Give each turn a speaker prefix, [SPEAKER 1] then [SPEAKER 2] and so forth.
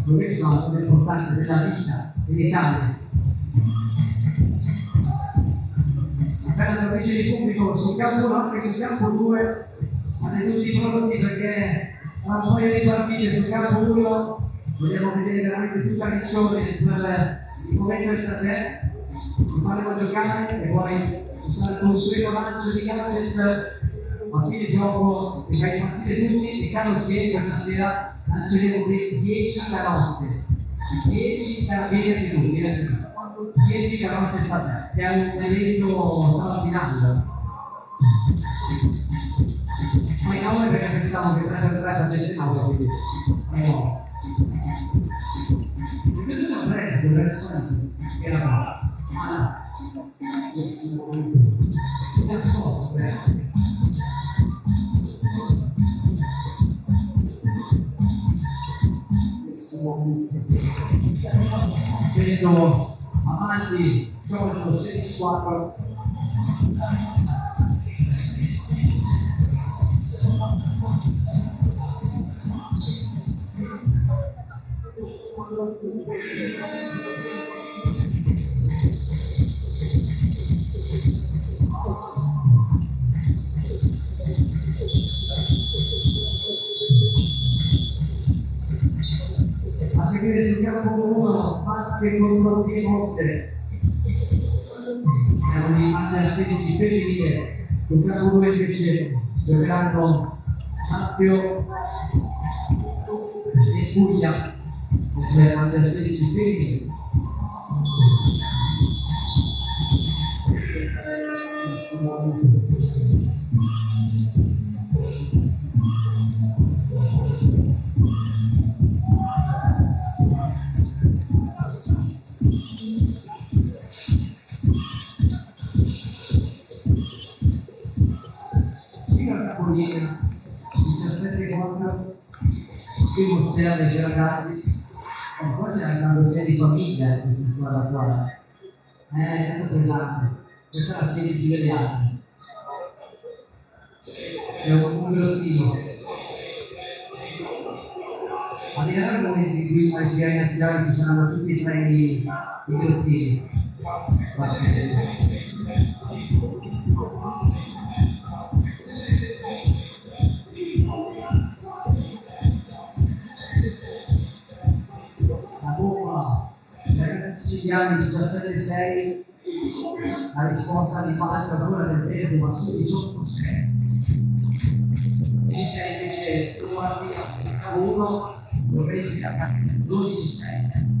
[SPEAKER 1] Quelli sono cose importanti della vita in Italia. Appena la legge di pubblico sul campo 1, anche sul campo 2, state tutti pronti perché tra un paio di partite sul campo 1 vogliamo vedere veramente tutta Riccione per il momento estate, faremo giocare e poi ci sarà il consueto lancio di gadget a fine gioco che fa impazzire tutti e caro si questa sera lanceremo 10 carote, 10 carabinieri di tutti, 10 carote state, che è un evento straordinario. Ma in 9 perché pensavo che 3x3 facesse 9, quindi no. E quindi c'è un prezzo, il resto era bravo. Ma no, vedo avanti Giorgio 16-4. A seguire sul campo 1, Pacche contro Piemonte. Siamo di Under 16 femminile, sul campo 2 invece giocheranno Lazio e Puglia, mentre Under 16 femminile. Capolina 17-4, primo c'era dei ragazzi, poi c'era una questione di famiglia in questa squadra qua. Questa è pesante, questa è la serie più delle altre. È un grottino. Arriverà il momento in cui ai piani nazionali ci saranno tutti i treni i grottini. Siciliani 17-6, la risposta di Palestra ancora del Veneto ma su 18-6. E ci sei invece tu guardi a 1, lo vedi da 12-6.